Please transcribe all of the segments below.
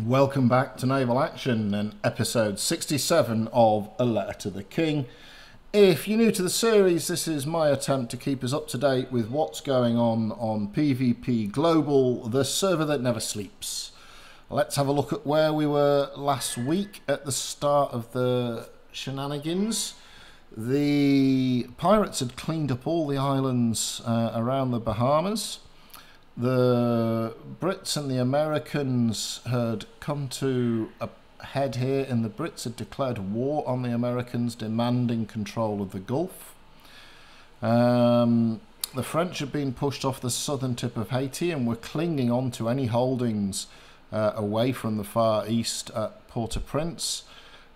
Welcome back to Naval Action and episode 67 of A Letter to the King. If you're new to the series, this is my attempt to keep us up to date with what's going on PvP Global, the server that never sleeps. Let's have a look at where we were last week at the start of the shenanigans. The pirates had cleaned up all the islands around the Bahamas. The Brits and the Americans had come to a head here, and the Brits had declared war on the Americans, demanding control of the Gulf. The French had been pushed off the southern tip of Haiti and were clinging on to any holdings away from the Far East at Port-au-Prince.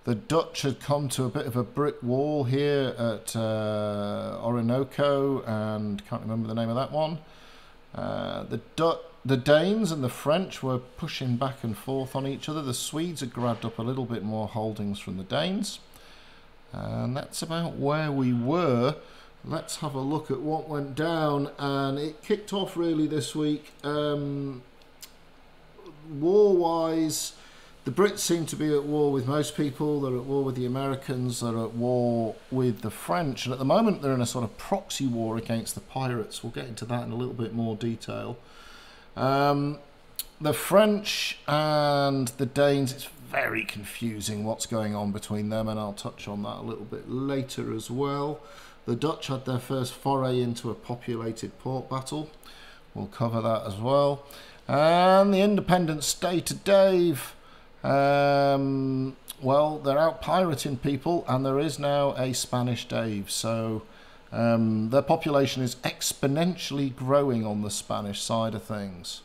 The Dutch had come to a bit of a brick wall here at Orinoco, and can't remember the name of that one. The Danes and the French were pushing back and forth on each other. The Swedes had grabbed up a little bit more holdings from the Danes. And that's about where we were. Let's have a look at what went down. And it kicked off really this week. War-wise, the Brits seem to be at war with most people. They're at war with the Americans. They're at war with the French. And at the moment, they're in a sort of proxy war against the pirates. We'll get into that in a little bit more detail. The French and the Danes, it's very confusing what's going on between them, and I'll touch on that a little bit later as well. The Dutch had their first foray into a populated port battle. We'll cover that as well. And the independent state of Dave. Well, they're out pirating people, and there is now a Spanish Dave, so their population is exponentially growing on the Spanish side of things.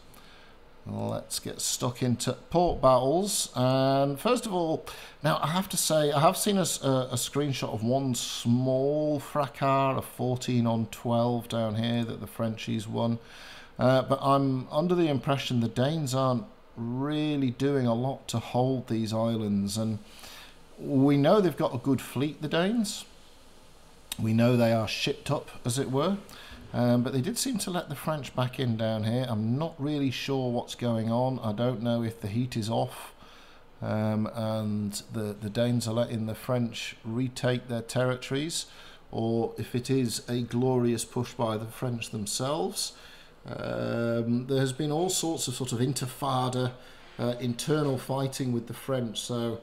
Let's get stuck into port battles. And first of all, now I have to say, I have seen a screenshot of one small fracas, a 14 on 12 down here that the Frenchies won, but I'm under the impression the Danes aren't really doing a lot to hold these islands, and we know they've got a good fleet, the Danes. We know they are shipped up, as it were, but they did seem to let the French back in down here. I'm not really sure what's going on. I don't know if the heat is off and the Danes are letting the French retake their territories, or if it is a glorious push by the French themselves. There has been all sorts of sort of intifada, internal fighting with the French, so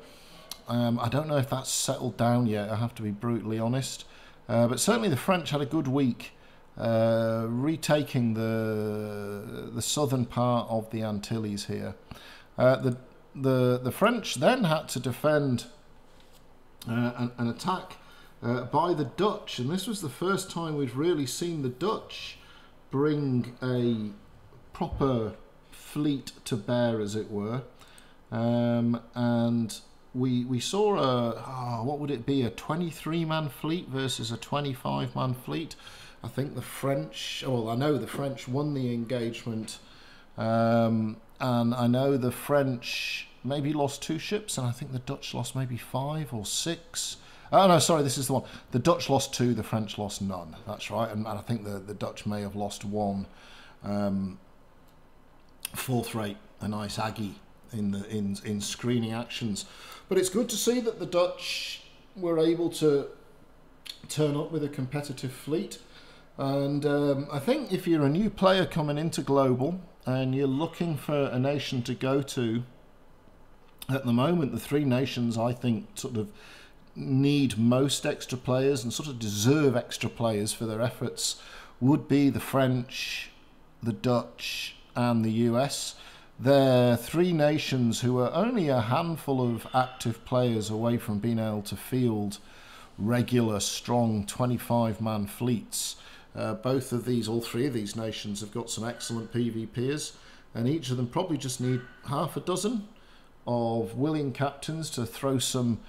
I don't know if that's settled down yet, I have to be brutally honest. But certainly the French had a good week, retaking the southern part of the Antilles here. The French then had to defend an attack by the Dutch, and this was the first time we've really seen the Dutch bring a proper fleet to bear, as it were, and we saw what would it be, a 23-man fleet versus a 25-man fleet. I think the French, well, I know the French won the engagement, and I know the French maybe lost 2 ships, and I think the Dutch lost maybe 5 or 6. Oh no, sorry, this is the one. The Dutch lost 2, the French lost none. That's right, and I think the Dutch may have lost 1 fourth rate, a nice Aggie in screening actions. But it's good to see that the Dutch were able to turn up with a competitive fleet. And I think if you're a new player coming into Global and you're looking for a nation to go to, at the moment the 3 nations I think sort of need most extra players and sort of deserve extra players for their efforts would be the French, the Dutch and the US. They're 3 nations who are only a handful of active players away from being able to field regular strong 25-man fleets. Both of these, all 3 of these nations have got some excellent PvPers, and each of them probably just need half a dozen of willing captains to throw some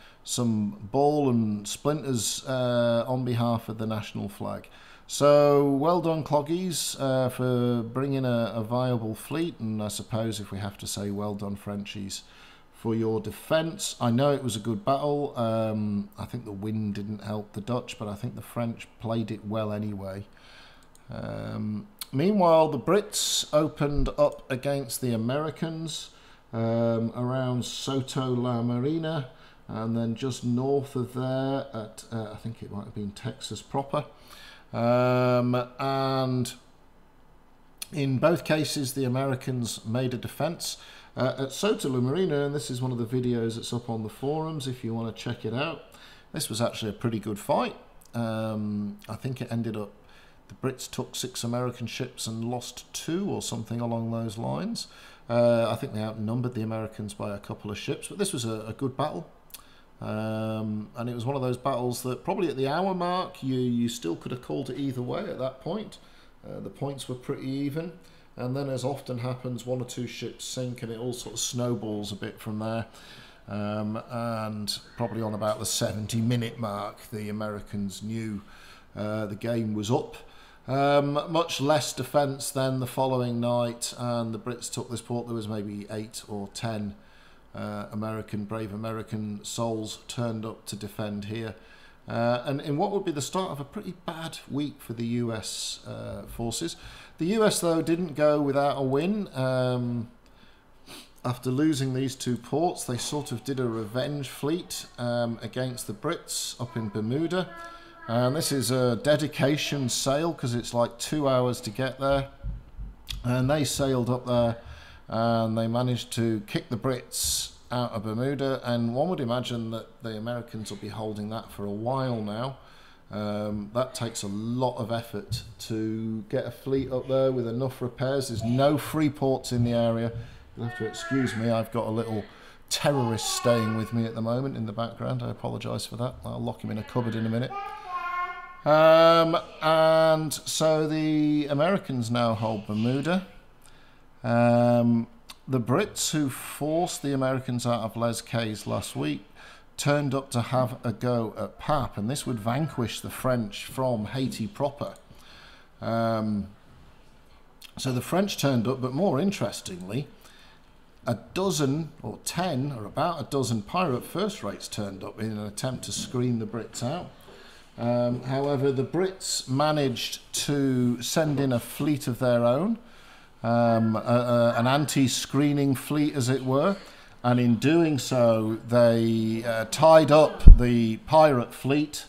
ball and splinters on behalf of the national flag. So well done, Cloggies, for bringing a viable fleet, and I suppose if we have to say well done, Frenchies, for your defence. I know it was a good battle. I think the wind didn't help the Dutch, but I think the French played it well anyway. Meanwhile, the Brits opened up against the Americans. around Soto La Marina, and then just north of there at I think it might have been Texas proper. And in both cases the Americans made a defense. At Soto La Marina, and this is one of the videos that's up on the forums if you want to check it out, this was actually a pretty good fight. I think it ended up, the Brits took 6 American ships and lost 2 or something along those lines. I think they outnumbered the Americans by a couple of ships, but this was a good battle. And it was one of those battles that probably at the hour mark you still could have called it either way at that point. The points were pretty even, and then, as often happens, 1 or 2 ships sink and it all sort of snowballs a bit from there. And probably on about the 70-minute mark the Americans knew the game was up. Much less defence then the following night, and the Brits took this port. There was maybe 8 or 10 brave American souls turned up to defend here. And in what would be the start of a pretty bad week for the US forces. The US, though, didn't go without a win. After losing these 2 ports, they sort of did a revenge fleet against the Brits up in Bermuda. And this is a dedication sail because it's like 2 hours to get there. And they sailed up there and they managed to kick the Brits out of Bermuda, and one would imagine that the Americans will be holding that for a while now. That takes a lot of effort to get a fleet up there with enough repairs. There's no free ports in the area. You'll have to excuse me, I've got a little terrorist staying with me at the moment in the background. I apologise for that. I'll lock him in a cupboard in a minute. And so the Americans now hold Bermuda. The Brits, who forced the Americans out of Les Cayes last week, turned up to have a go at Pape, and this would vanquish the French from Haiti proper. So the French turned up, but more interestingly, a dozen or 10 or about a dozen pirate first rates turned up in an attempt to screen the Brits out. However, the Brits managed to send in a fleet of their own, an anti-screening fleet, as it were, and in doing so, they tied up the pirate fleet,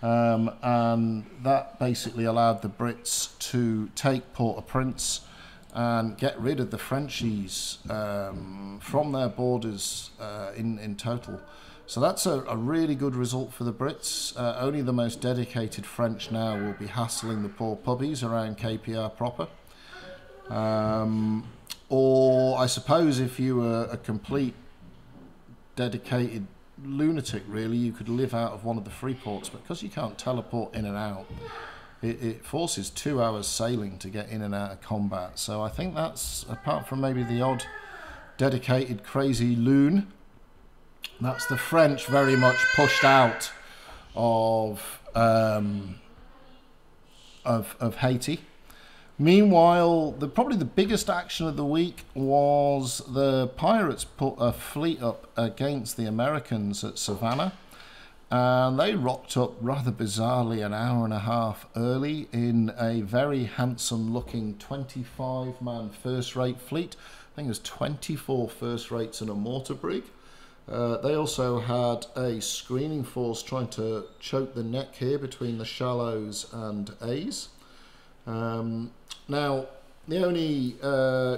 and that basically allowed the Brits to take Port-au-Prince and get rid of the Frenchies from their borders in total. So that's a really good result for the Brits. Only the most dedicated French now will be hassling the poor pubbies around KPR proper. Or I suppose if you were a complete dedicated lunatic, really, you could live out of one of the free ports, but because you can't teleport in and out, it forces 2 hours sailing to get in and out of combat. So I think that's, apart from maybe the odd dedicated crazy loon, that's the French very much pushed out of Haiti. Meanwhile, probably the biggest action of the week was the pirates put a fleet up against the Americans at Savannah, and they rocked up rather bizarrely an hour and a half early in a very handsome looking 25-man first-rate fleet. I think it was 24 first rates and a mortar brig. They also had a screening force trying to choke the neck here between the shallows and A's. Now, the only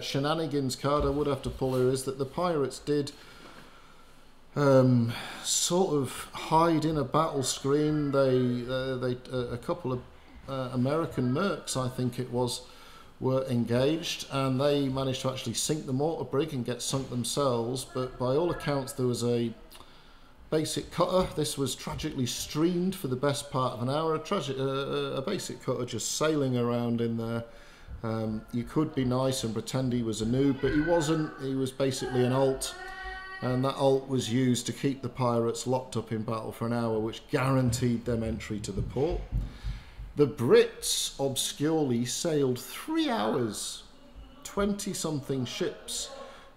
shenanigans card I would have to pull here is that the pirates did sort of hide in a battle screen. A couple of American mercs, I think it was, were engaged, and they managed to actually sink the mortar brig and get sunk themselves. But by all accounts, there was a basic cutter. This was tragically streamed for the best part of an hour. A basic cutter just sailing around in there. You could be nice and pretend he was a noob, but he wasn't. He was basically an alt, and that alt was used to keep the pirates locked up in battle for an hour, which guaranteed them entry to the port. The Brits obscurely sailed 3 hours, 20-something ships,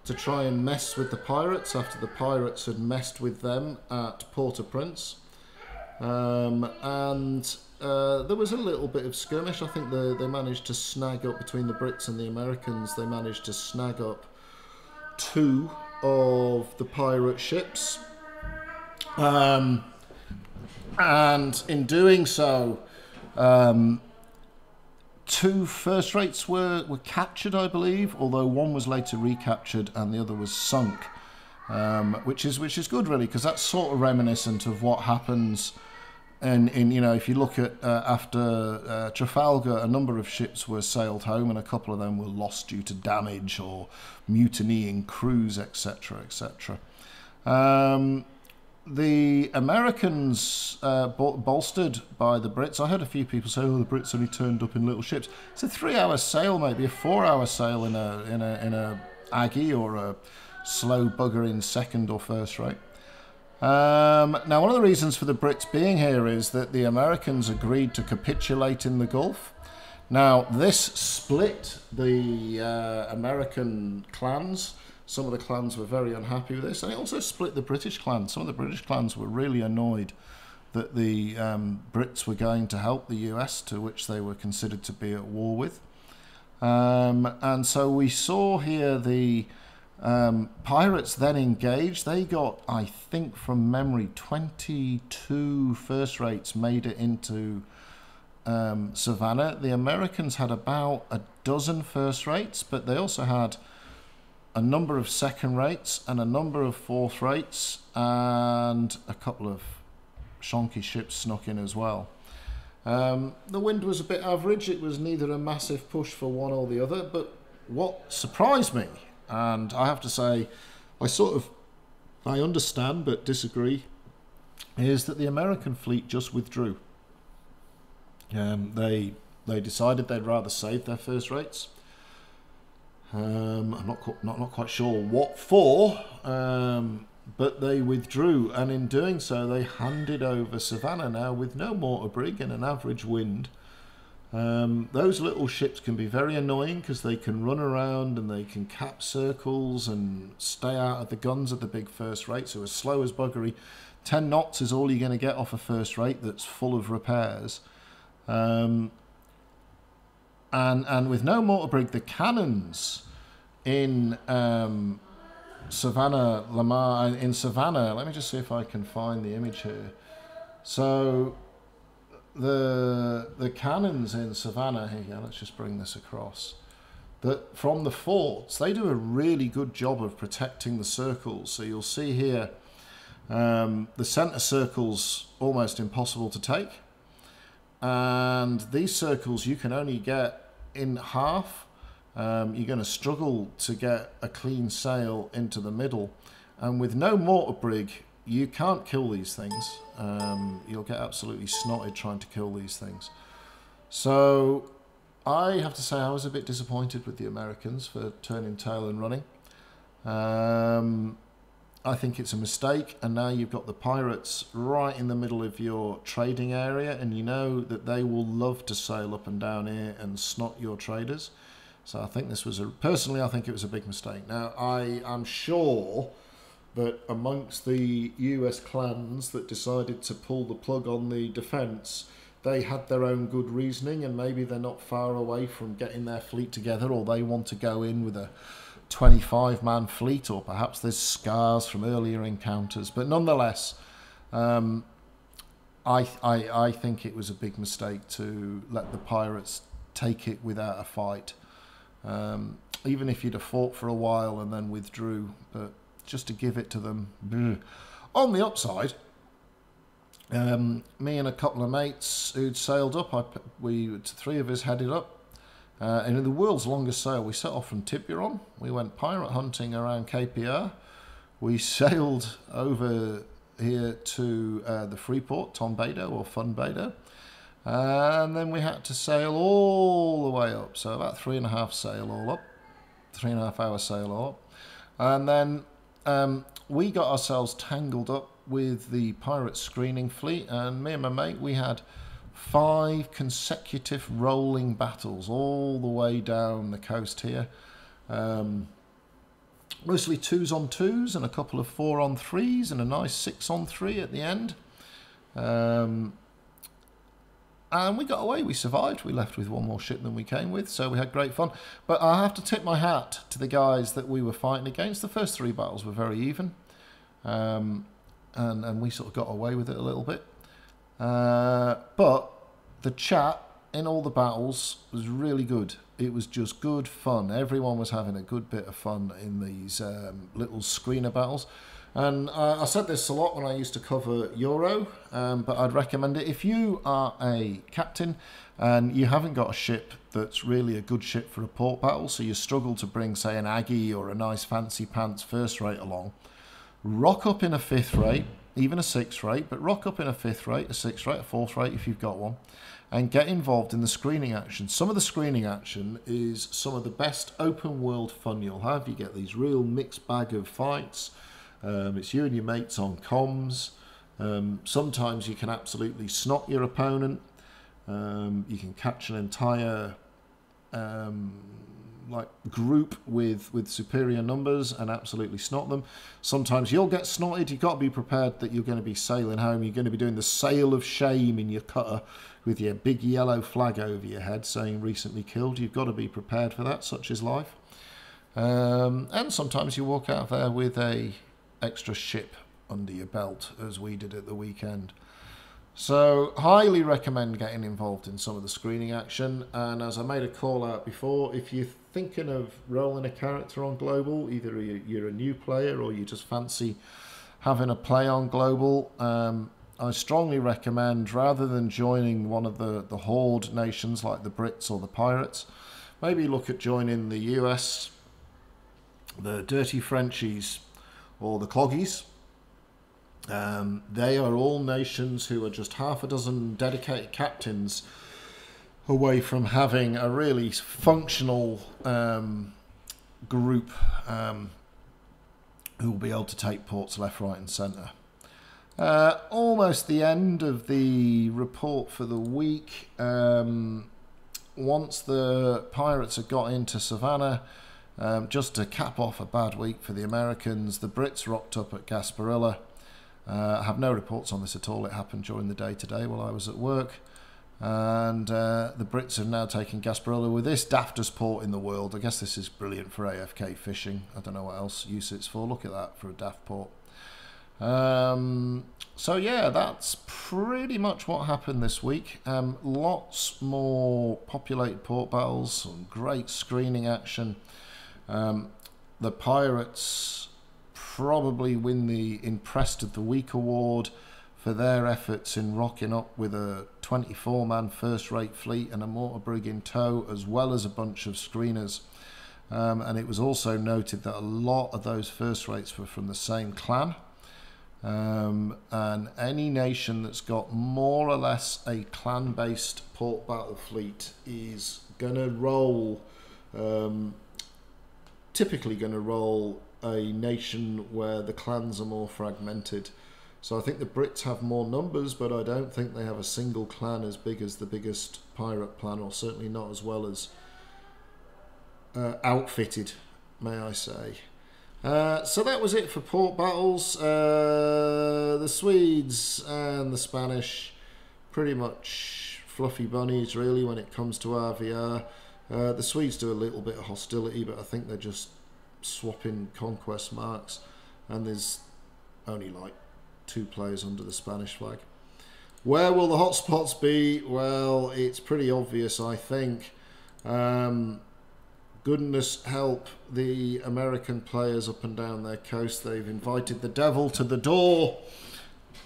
to try and mess with the pirates after the pirates had messed with them at Port-au-Prince. There was a little bit of skirmish. I think they managed to snag up, between the Brits and the Americans, they managed to snag up 2 of the pirate ships. And in doing so, 2 first rates were captured, I believe, although one was later recaptured and the other was sunk, which is good, really, because that's sort of reminiscent of what happens in you know, if you look at after Trafalgar, a number of ships were sailed home and a couple of them were lost due to damage or mutinying crews, etc., etc. The Americans, bolstered by the Brits, I heard a few people say, "Oh, the Brits only turned up in little ships." It's a 3-hour sail, maybe a 4-hour sail in a Aggie or a slow buggering second or first rate. Now, one of the reasons for the Brits being here is that the Americans agreed to capitulate in the Gulf. Now, this split the American clans. Some of the clans were very unhappy with this, and it also split the British clans. Some of the British clans were really annoyed that the Brits were going to help the US, to which they were considered to be at war with. And so we saw here the pirates then engaged. They got, I think from memory, 22 first rates made it into Savannah. The Americans had about a dozen first rates, but they also had a number of second rates and a number of fourth rates and a couple of shonky ships snuck in as well. The wind was a bit average. It was neither a massive push for one or the other, but what surprised me, and I have to say I understand but disagree, is that the American fleet just withdrew. They decided they'd rather save their first rates. I'm not quite sure what for, but they withdrew, and in doing so they handed over Savannah. Now, with no mortar brig and an average wind, those little ships can be very annoying because they can run around and they can cap circles and stay out of the guns of the big first rate. So as slow as buggery, 10 knots is all you're going to get off a first rate that's full of repairs. And with no mortar brig, the cannons in Savannah, in Savannah, let me just see if I can find the image here. So the cannons in Savannah, here you go, let's just bring this across. That from the forts, they do a really good job of protecting the circles. So you'll see here, the centre circle's almost impossible to take. And these circles you can only get in half. You're going to struggle to get a clean sail into the middle. And with no mortar brig, you can't kill these things. You'll get absolutely snotted trying to kill these things. So I have to say I was a bit disappointed with the Americans for turning tail and running. I think it's a mistake, and now you've got the pirates right in the middle of your trading area, and you know that they will love to sail up and down here and snot your traders. So I think this was personally, I think it was a big mistake. Now, I am sure that amongst the US clans that decided to pull the plug on the defence, they had their own good reasoning, and maybe they're not far away from getting their fleet together, or they want to go in with a 25-man fleet, or perhaps there's scars from earlier encounters. But nonetheless, I think it was a big mistake to let the pirates take it without a fight. Even if you'd have fought for a while and then withdrew, but just to give it to them. Bleh. On the upside, me and a couple of mates who'd sailed up, three of us headed up. And in the world's longest sail, we set off from Tiburon. We went pirate hunting around KPR. We sailed over here to the Freeport, Tombado or Funbado. And then we had to sail all the way up. So about 3.5 sail all up. 3.5 hour sail all up. And then we got ourselves tangled up with the pirate screening fleet. And me and my mate, we had 5 consecutive rolling battles all the way down the coast here. Mostly 2s on 2s and a couple of 4 on 3s and a nice 6 on 3 at the end. And we got away, we survived, we left with one more ship than we came with, so we had great fun. But I have to tip my hat to the guys that we were fighting against. The first 3 battles were very even, and we sort of got away with it a little bit. But the chat in all the battles was really good. It was just good fun. Everyone was having a good bit of fun in these little screener battles. And I said this a lot when I used to cover Euro, but I'd recommend it. If you are a captain and you haven't got a ship that's really a good ship for a port battle, so you struggle to bring, say, an Aggie or a nice fancy pants first rate along, rock up in a 5th rate, even a 6th rate, but rock up in a 5th rate, a 6th rate, a 4th rate if you've got one, and get involved in the screening action. Some of the screening action is some of the best open world fun you'll have. You get these real mixed bag of fights. It's you and your mates on comms. Sometimes you can absolutely snot your opponent. You can catch an entire group with superior numbers and absolutely snot them. Sometimes you'll get snotted. You've got to be prepared that you're going to be sailing home. You're going to be doing the sail of shame in your cutter with your big yellow flag over your head saying recently killed. You've got to be prepared for that. Such is life. And sometimes you walk out of there with a extra ship under your belt, as we did at the weekend. So highly recommend getting involved in some of the screening action. And as I made a call out before, if you're thinking of rolling a character on Global, either you're a new player or you just fancy having a play on Global, I strongly recommend, rather than joining one of the horde nations like the Brits or the Pirates, maybe look at joining the US, the Dirty Frenchies, or the Cloggies. They are all nations who are just half a dozen dedicated captains away from having a really functional group who will be able to take ports left, right and centre. Almost the end of the report for the week. Once the pirates had got into Savannah, just to cap off a bad week for the Americans, the Brits rocked up at Gasparilla. I have no reports on this at all. It happened during the day today while I was at work. And the Brits have now taken Gasparilla with this daftest port in the world. I guess this is brilliant for AFK fishing. I don't know what else use it's for. Look at that for a daft port. So yeah, that's pretty much what happened this week. Lots more populated port battles, some great screening action. The Pirates probably win the Impressed of the Week award for their efforts in rocking up with a 24-man first-rate fleet and a mortar brig in tow, as well as a bunch of screeners. And it was also noted that a lot of those first rates were from the same clan. And any nation that's got more or less a clan-based port battle fleet is going to roll, typically going to roll a nation where the clans are more fragmented. So I think the Brits have more numbers, but I don't think they have a single clan as big as the biggest pirate clan, or certainly not as well as outfitted, may I say. So that was it for port battles. The Swedes and the Spanish, pretty much fluffy bunnies really when it comes to RVR. The Swedes do a little bit of hostility, but I think they're just swapping conquest marks, and there's only like 2 players under the Spanish flag. Where will the hotspots be? Well, it's pretty obvious, I think. Goodness help the American players up and down their coast. They've invited the devil to the door,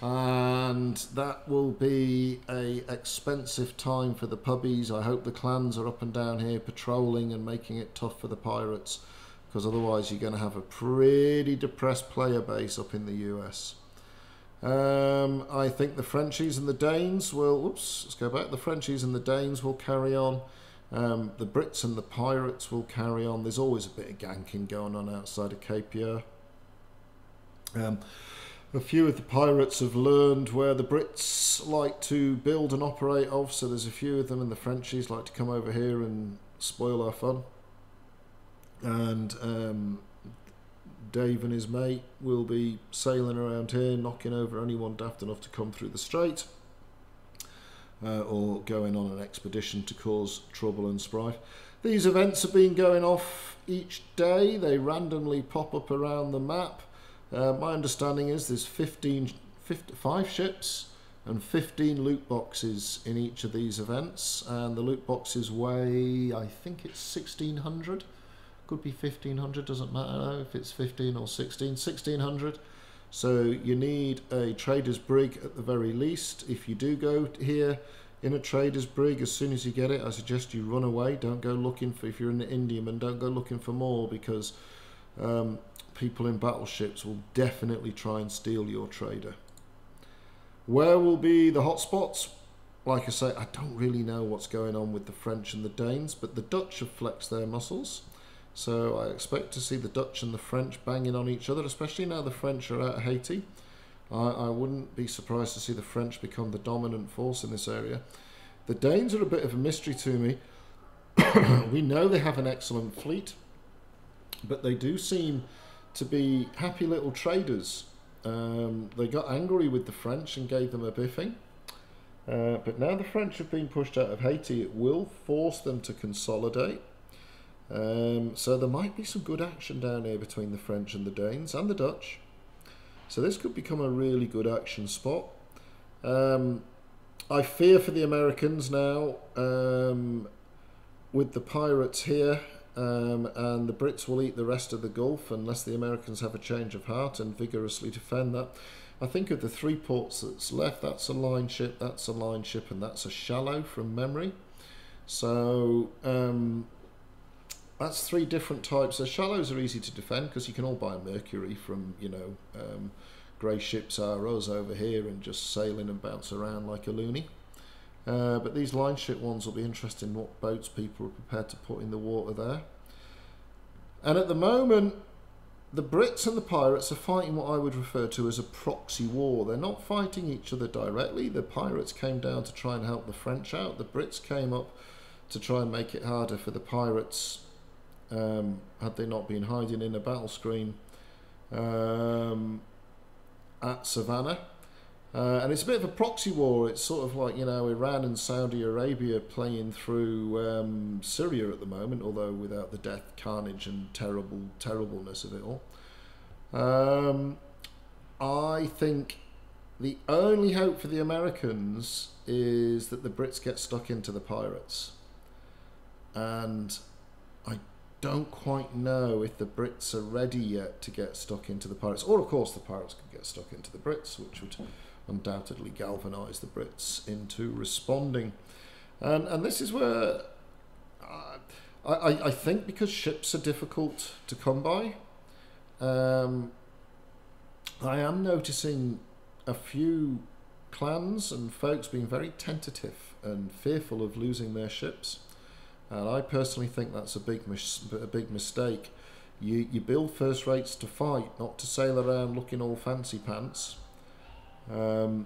and that will be a expensive time for the pubbies. I hope the clans are up and down here patrolling and making it tough for the pirates, because otherwise you're going to have a pretty depressed player base up in the US. I think the Frenchies and the Danes will... Oops, let's go back. The Frenchies and the Danes will carry on. The Brits and the Pirates will carry on. There's always a bit of ganking going on outside of Cape Yer. A few of the pirates have learned where the Brits like to build and operate off, so there's a few of them, and the Frenchies like to come over here and spoil our fun. And Dave and his mate will be sailing around here, knocking over anyone daft enough to come through the strait. or going on an expedition to cause trouble and strife. These events have been going off each day. They randomly pop up around the map. My understanding is there's 5 ships and 15 loot boxes in each of these events, and the loot boxes weigh, I think it's 1,600. Could be 1,500, doesn't matter if it's 15 or 16. 1,600. So you need a trader's brig at the very least. If you do go here in a trader's brig, as soon as you get it, I suggest you run away. Don't go looking for, if you're an Indiaman, don't go looking for more, because people in battleships will definitely try and steal your trader. Where will be the hotspots? Like I say, I don't really know what's going on with the French and the Danes, but the Dutch have flexed their muscles. So I expect to see the Dutch and the French banging on each other, especially now the French are out of Haiti. I wouldn't be surprised to see the French become the dominant force in this area. The Danes are a bit of a mystery to me. We know they have an excellent fleet, but they do seem to be happy little traders. They got angry with the French and gave them a biffing. But now the French have been pushed out of Haiti, it will force them to consolidate. So there might be some good action down here between the French and the Danes and the Dutch. So this could become a really good action spot. I fear for the Americans now, with the pirates here, and the Brits will eat the rest of the Gulf unless the Americans have a change of heart and vigorously defend that. I think of the 3 ports that's left, that's a line ship, that's a line ship, and that's a shallow from memory. So that's 3 different types. So shallows are easy to defend because you can all buy a Mercury from, you know, grey ships are us over here and just sail in and bounce around like a loony. But these line ship ones will be interesting, what boats people are prepared to put in the water there. And at the moment, the Brits and the pirates are fighting what I would refer to as a proxy war. They're not fighting each other directly. The pirates came down to try and help the French out. The Brits came up to try and make it harder for the pirates, had they not been hiding in a battle screen at Savannah. And it's a bit of a proxy war. It's sort of like, you know, Iran and Saudi Arabia playing through Syria at the moment, although without the death, carnage and terribleness of it all. I think the only hope for the Americans is that the Brits get stuck into the pirates. And I don't quite know if the Brits are ready yet to get stuck into the pirates. Or, of course, the pirates could get stuck into the Brits, which would undoubtedly galvanise the Brits into responding. And this is where I think, because ships are difficult to come by, I am noticing a few clans and folks being very tentative and fearful of losing their ships. And I personally think that's a big mistake. You build first rates to fight, not to sail around looking all fancy pants.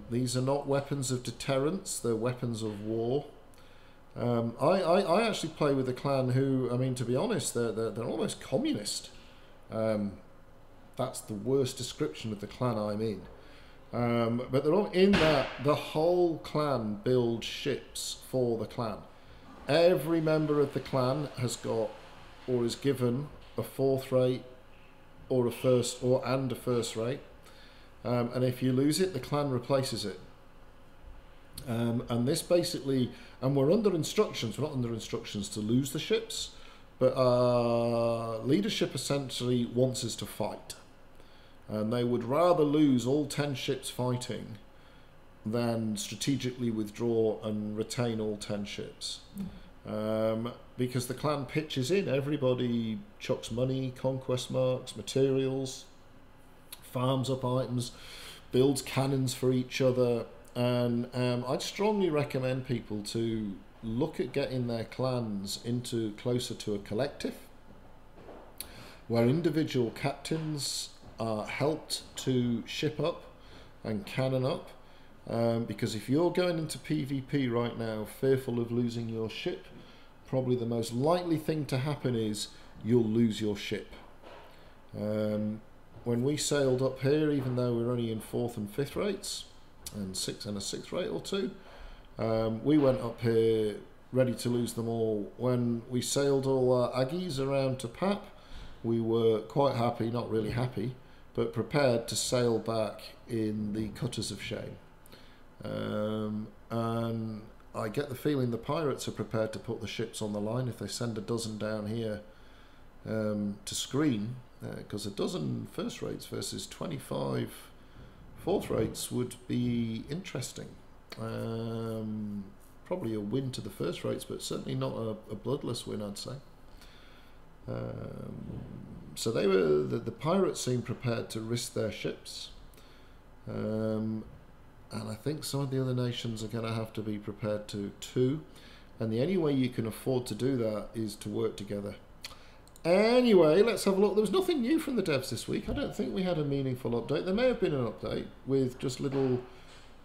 These are not weapons of deterrence, they're weapons of war. I actually play with a clan who, I mean, to be honest, they're almost communist. That's the worst description of the clan I'm in. But they're all in that the whole clan builds ships for the clan. Every member of the clan has got, or is given, a 4th rate or a first rate. And if you lose it, the clan replaces it. And this basically, and we're under instructions, we're not under instructions to lose the ships, but leadership essentially wants us to fight. And they would rather lose all 10 ships fighting than strategically withdraw and retain all 10 ships. Because the clan pitches in, everybody chucks money, conquest marks, materials, farms up items, builds cannons for each other, and I'd strongly recommend people to look at getting their clans into closer to a collective, where individual captains are helped to ship up and cannon up, because if you're going into PvP right now fearful of losing your ship, probably the most likely thing to happen is you'll lose your ship. When we sailed up here, even though we're only in 4th and 5th rates, and a 6th rate or 2, We went up here ready to lose them all. When we sailed all our Aggies around to Pap, we were quite happy, not really happy, but prepared to sail back in the cutters of shame. And I get the feeling the pirates are prepared to put the ships on the line if they send a dozen down here to screen, because a dozen first rates versus 25 fourth rates would be interesting. Probably a win to the first rates, but certainly not a bloodless win, I'd say. So they were the pirates seemed prepared to risk their ships, and I think some of the other nations are going to have to be prepared to too. And the only way you can afford to do that is to work together. Anyway, let's have a look. There was nothing new from the devs this week. I don't think we had a meaningful update. There may have been an update with just little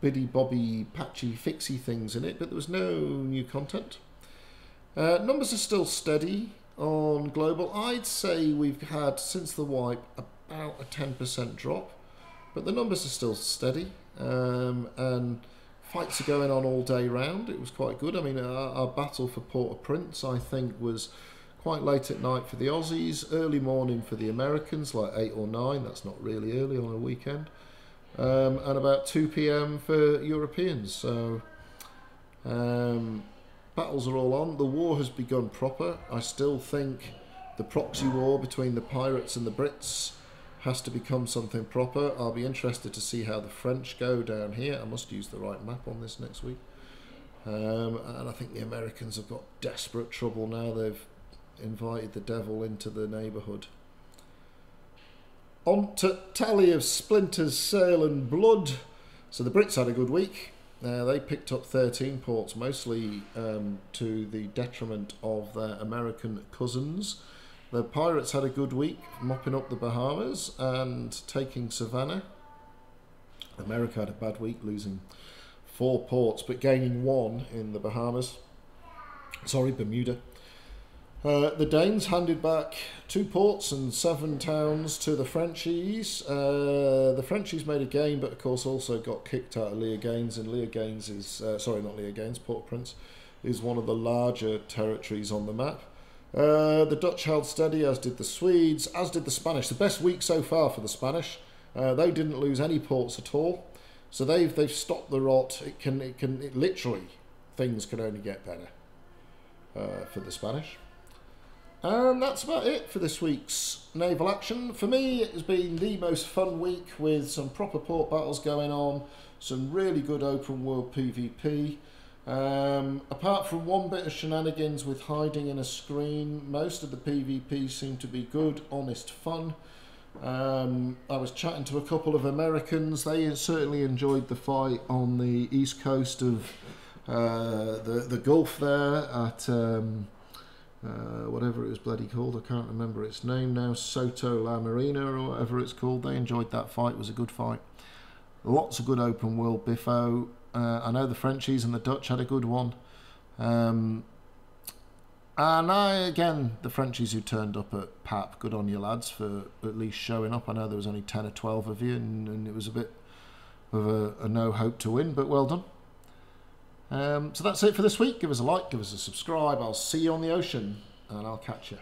biddy-bobby, patchy, fixy things in it, but there was no new content. Numbers are still steady on global. I'd say we've had, since the wipe, about a 10% drop, but the numbers are still steady, and fights are going on all day round. It was quite good. I mean, our battle for Port-au-Prince, I think, was quite late at night for the Aussies, early morning for the Americans, like 8 or 9, that's not really early on a weekend, and about 2 PM for Europeans. So battles are all on. The war has begun proper. I still think the proxy war between the pirates and the Brits has to become something proper. I'll be interested to see how the French go down here. I must use the right map on this next week. And I think the Americans have got desperate trouble now. They've invited the devil into the neighbourhood. On to tally of splinters, sail and blood. So the Brits had a good week. They picked up 13 ports, mostly to the detriment of their American cousins. The pirates had a good week, mopping up the Bahamas and taking Savannah. America had a bad week, losing 4 ports, but gaining 1 in the Bahamas. Sorry, Bermuda. The Danes handed back 2 ports and 7 towns to the Frenchies. The Frenchies made a gain, but of course also got kicked out of Liège, and Liège is, sorry, not Liège, Port-au-Prince is one of the larger territories on the map. The Dutch held steady, as did the Swedes, as did the Spanish. The best week so far for the Spanish. They didn't lose any ports at all, so they've stopped the rot. It literally, things can only get better for the Spanish. And that's about it for this week's naval action. For me, it has been the most fun week with some proper port battles going on, some really good open world PvP. Apart from one bit of shenanigans with hiding in a screen, most of the PvP seemed to be good, honest fun. I was chatting to a couple of Americans. They certainly enjoyed the fight on the east coast of the Gulf there at whatever it was bloody called, I can't remember its name now, Soto La Marina or whatever it's called. They enjoyed that fight. It was a good fight. Lots of good open world biffo. I know the Frenchies and the Dutch had a good one. And again, the Frenchies who turned up at Pap, good on you lads for at least showing up. I know there was only 10 or 12 of you, and it was a bit of a no hope to win, but well done. So that's it for this week. Give us a like, give us a subscribe. I'll see you on the ocean, and I'll catch you.